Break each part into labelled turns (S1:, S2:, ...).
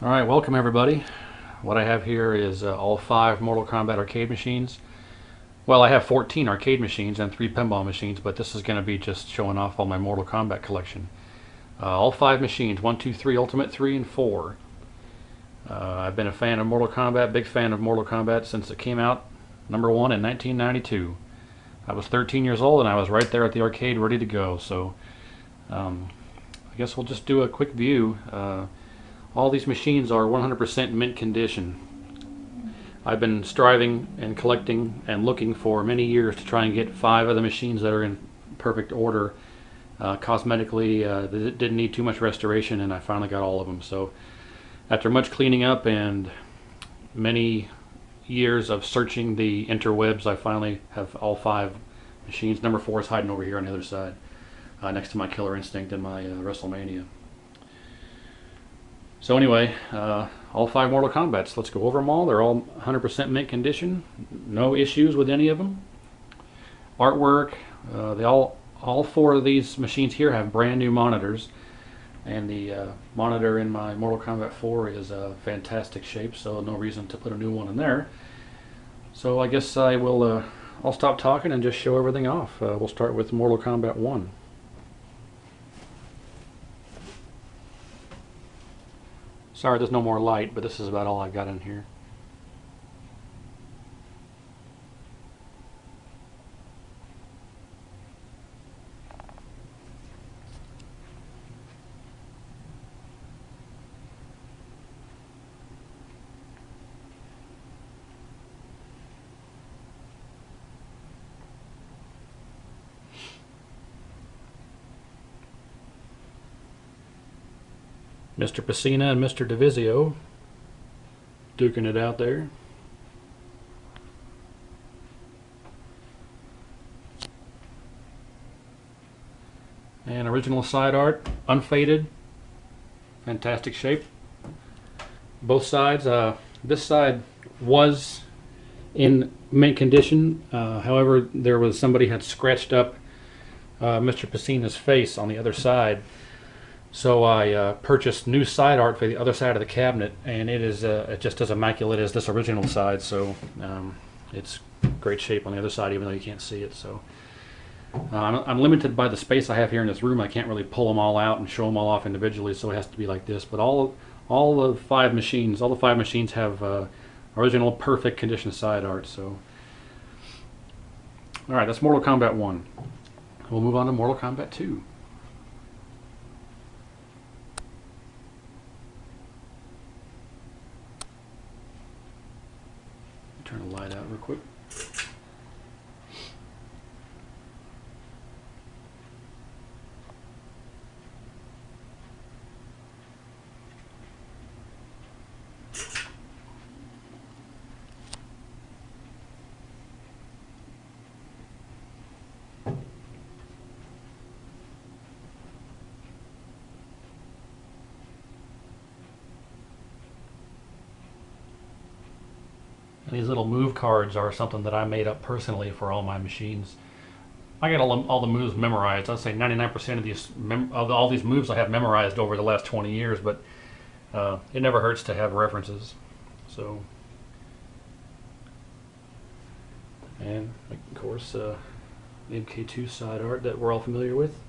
S1: Alright, welcome everybody. What I have here is all 5 Mortal Kombat arcade machines. Well, I have 14 arcade machines and 3 pinball machines, but this is going to be just showing off all my Mortal Kombat collection. All 5 machines, 1, 2, 3, Ultimate 3, and 4. I've been a fan of Mortal Kombat, big fan of Mortal Kombat since it came out #1 in 1992. I was 13 years old and I was right there at the arcade ready to go, so I guess we'll just do a quick view. All these machines are 100% mint condition. I've been striving and collecting and looking for many years to try and get 5 of the machines that are in perfect order. Cosmetically, they didn't need too much restoration, and I finally got all of them. So after much cleaning up and many years of searching the interwebs, I finally have all 5 machines. Number 4 is hiding over here on the other side, next to my Killer Instinct and my WrestleMania. So anyway, all 5 Mortal Kombats. Let's go over them all. They're all 100% mint condition. No issues with any of them. Artwork. All 4 of these machines here have brand new monitors, and the monitor in my Mortal Kombat 4 is a fantastic shape, so no reason to put a new one in there. So I guess I'll stop talking and just show everything off. We'll start with Mortal Kombat 1. Sorry there's no more light, but this is about all I've got in here. Mr. Pacina and Mr. Divisio duking it out there. And original side art, unfaded, fantastic shape. Both sides. This side was in mint condition. However, somebody had scratched up Mr. Pacina's face on the other side. So I purchased new side art for the other side of the cabinet, and it is just as immaculate as this original side. So it's great shape on the other side, even though you can't see it. So I'm limited by the space I have here in this room. I can't really pull them all out and show them all off individually, so it has to be like this. But all the 5 machines have original perfect condition side art. So all right, that's Mortal Kombat 1. We'll move on to Mortal Kombat 2. Turn the light out real quick. And these little move cards are something that I made up personally for all my machines. I got all the moves memorized. I'd say 99% of all these moves I have memorized over the last 20 years, but it never hurts to have references. So, and of course the MK2 side art that we're all familiar with,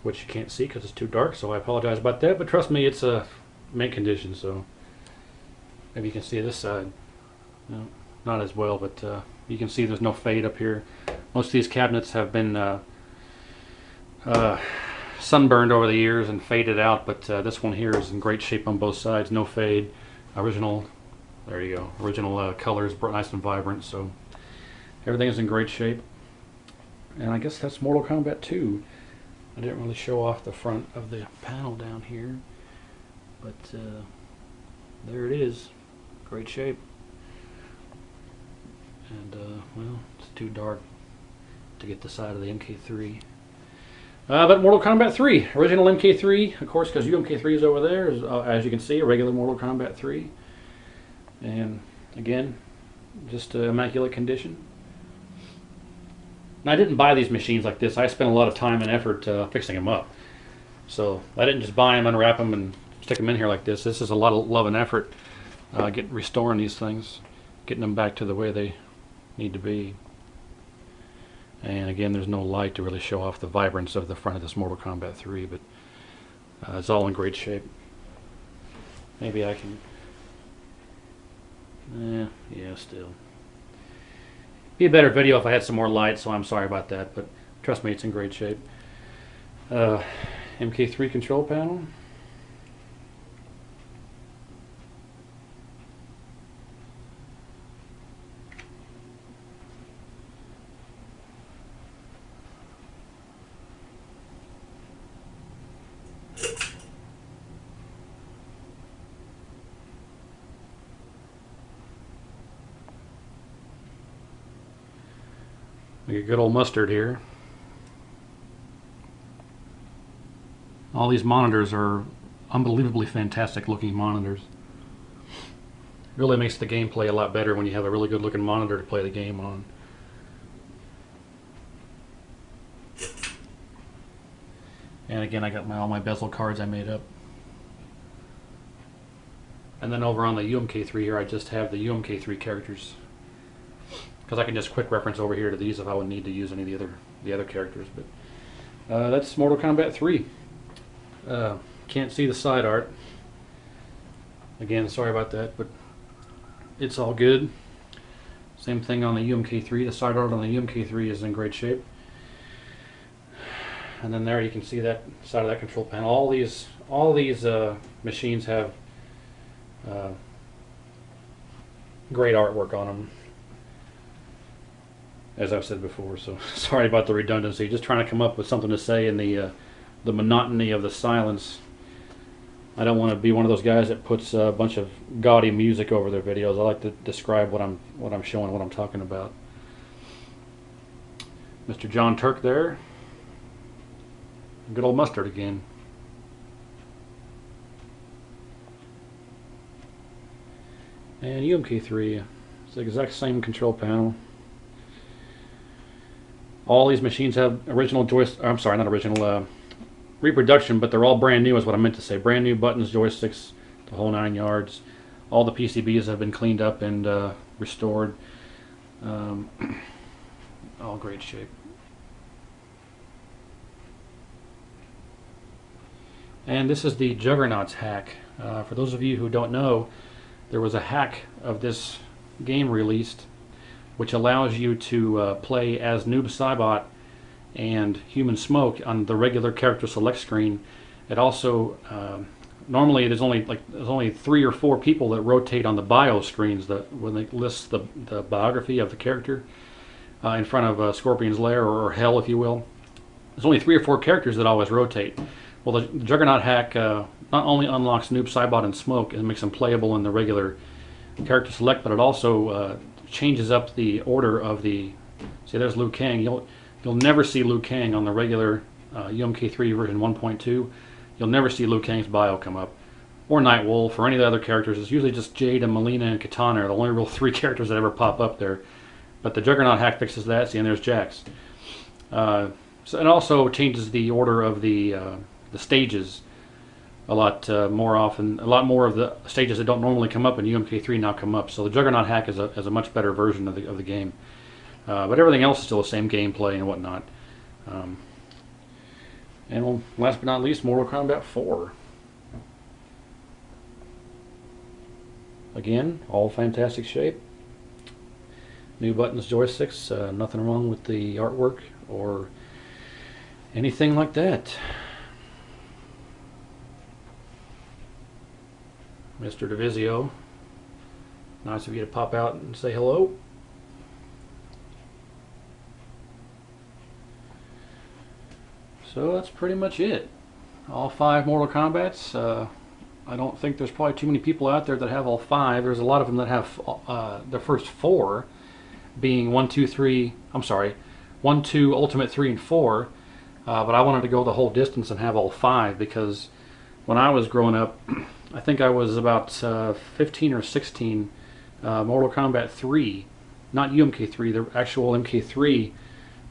S1: which you can't see because it's too dark, so I apologize about that, but trust me, it's a mint condition, so maybe you can see this side. No, not as well, but you can see there's no fade up here. Most of these cabinets have been sunburned over the years and faded out, but this one here is in great shape on both sides. No fade. Original, there you go. Original colors, nice and vibrant, so everything is in great shape. And I guess that's Mortal Kombat 2. I didn't really show off the front of the panel down here, but there it is. Great shape. And well, it's too dark to get the side of the MK3. But Mortal Kombat 3, original MK3, of course, because UMK3 is over there, as you can see, a regular Mortal Kombat 3. And again, just immaculate condition. And I didn't buy these machines like this. I spent a lot of time and effort fixing them up. So I didn't just buy them, unwrap them, and stick them in here like this. This is a lot of love and effort, restoring these things, getting them back to the way they need to be. And again, there's no light to really show off the vibrance of the front of this Mortal Kombat 3, but it's all in great shape. Maybe I can... yeah, still. Be a better video if I had some more light, so I'm sorry about that, but trust me, it's in great shape. MK3 control panel. We get good old mustard here. All these monitors are unbelievably fantastic looking monitors. Really makes the gameplay a lot better when you have a really good looking monitor to play the game on. And again, I got all my bezel cards I made up. And then over on the UMK3 here, I just have the UMK3 characters, because I can just quick reference over here to these if I would need to use any of the other characters. But that's Mortal Kombat 3. Can't see the side art. Again, sorry about that, but it's all good. Same thing on the UMK3. The side art on the UMK3 is in great shape. And then there you can see that side of that control panel. All these machines have great artwork on them, as I've said before, so sorry about the redundancy. Just trying to come up with something to say in the monotony of the silence. I don't want to be one of those guys that puts a bunch of gaudy music over their videos. I like to describe what I'm showing, what I'm talking about. Mr. John Turk there. Good old mustard again. And UMK3, it's the exact same control panel. All these machines have original joysticks. I'm sorry, not original, reproduction, but they're all brand new is what I meant to say. Brand new buttons, joysticks, the whole 9 yards. All the PCBs have been cleaned up and restored. All great shape. And this is the Juggernaut Hack. For those of you who don't know, there was a hack of this game released which allows you to play as Noob Saibot and Human Smoke on the regular character select screen. It also normally there's only 3 or 4 people that rotate on the bio screens when they list the biography of the character in front of Scorpion's Lair, or Hell, if you will. There's only 3 or 4 characters that always rotate. Well, the Juggernaut Hack not only unlocks Noob Saibot and Smoke and makes them playable in the regular character select, but it also changes up the order of the... See, there's Liu Kang. You'll never see Liu Kang on the regular UMK3 version 1.2. You'll never see Liu Kang's bio come up, or Nightwolf, or any of the other characters. It's usually just Jade and Melina and Katana are the only real 3 characters that ever pop up there. But the Juggernaut Hack fixes that. See, and there's Jax. So it also changes the order of the stages a lot more often. A lot more of the stages that don't normally come up in UMK3 now come up. So the Juggernaut Hack is a much better version of the game. But everything else is still the same gameplay and whatnot. And last but not least, Mortal Kombat 4. Again, all fantastic shape. New buttons, joysticks, nothing wrong with the artwork or anything like that. Mr. Divisio, nice of you to pop out and say hello. So that's pretty much it. All 5 Mortal Kombats. I don't think there's probably too many people out there that have all 5. There's a lot of them that have the first 4, being 1, 2, 3. I'm sorry, 1, 2, Ultimate 3, and 4. But I wanted to go the whole distance and have all 5 because when I was growing up, I think I was about 15 or 16. Mortal Kombat 3, not UMK3, the actual MK3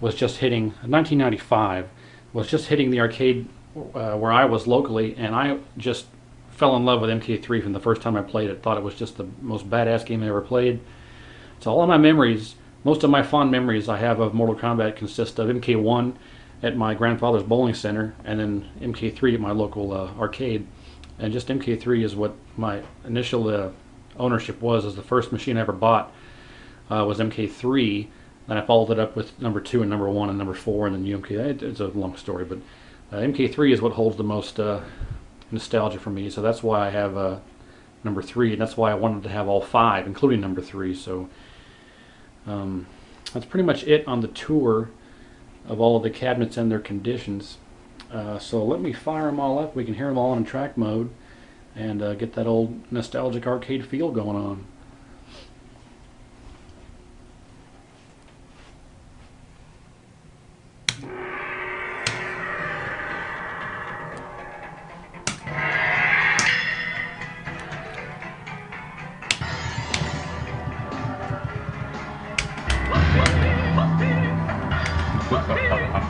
S1: was just hitting 1995. Was just hitting the arcade where I was locally, and I just fell in love with MK3 from the first time I played it. Thought it was just the most badass game I ever played. So all of my memories, most of my fond memories I have of Mortal Kombat consist of MK1 at my grandfather's bowling center, and then MK3 at my local arcade. And just MK3 is what my initial ownership was. As the first machine I ever bought was MK3. Then I followed it up with number 2 and number 1 and number 4, and then UMK. It's a long story, but MK3 is what holds the most nostalgia for me. So that's why I have number 3, and that's why I wanted to have all 5, including number 3. So that's pretty much it on the tour of all of the cabinets and their conditions. So let me fire them all up. We can hear them all in track mode and get that old nostalgic arcade feel going on.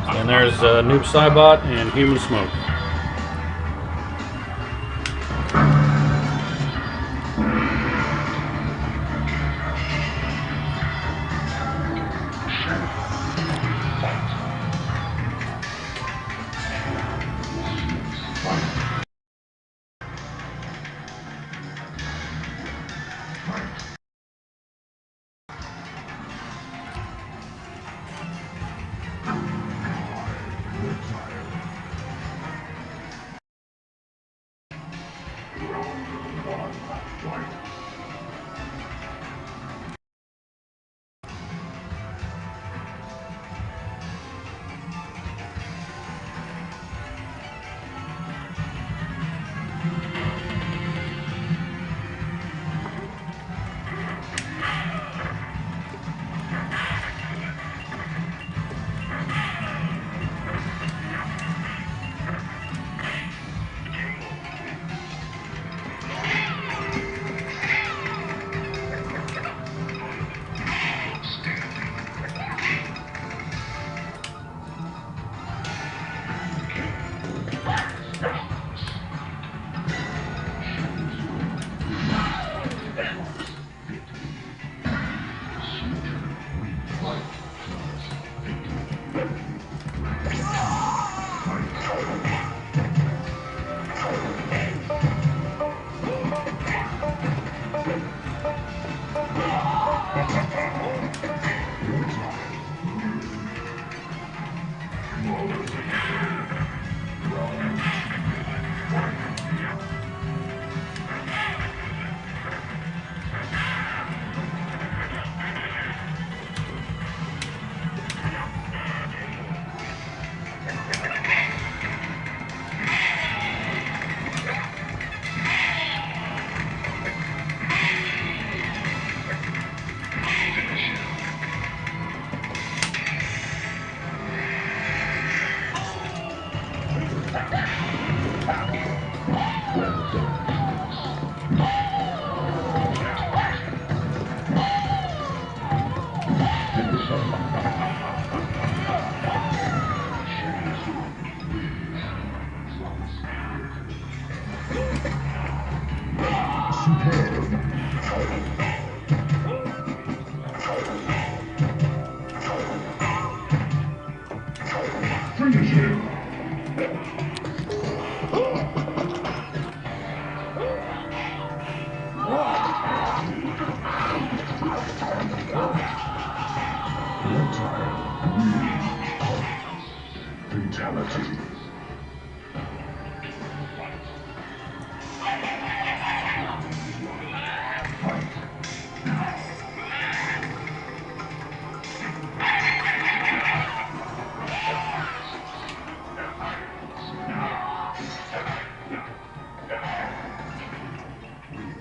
S1: And there's Noob Saibot and Human Smoke.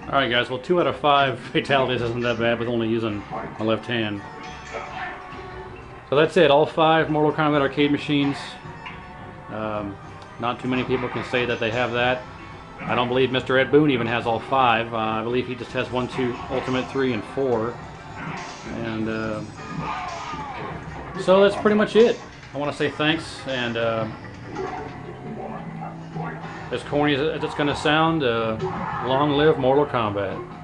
S1: Alright guys, well 2 out of 5 fatalities isn't that bad with only using my left hand. So that's it, all 5 Mortal Kombat arcade machines. Not too many people can say that they have that. I don't believe Mr. Ed Boon even has all 5. I believe he just has 1, 2, Ultimate 3, and 4. And so that's pretty much it. I want to say thanks, and As corny as it's going to sound, long live Mortal Kombat.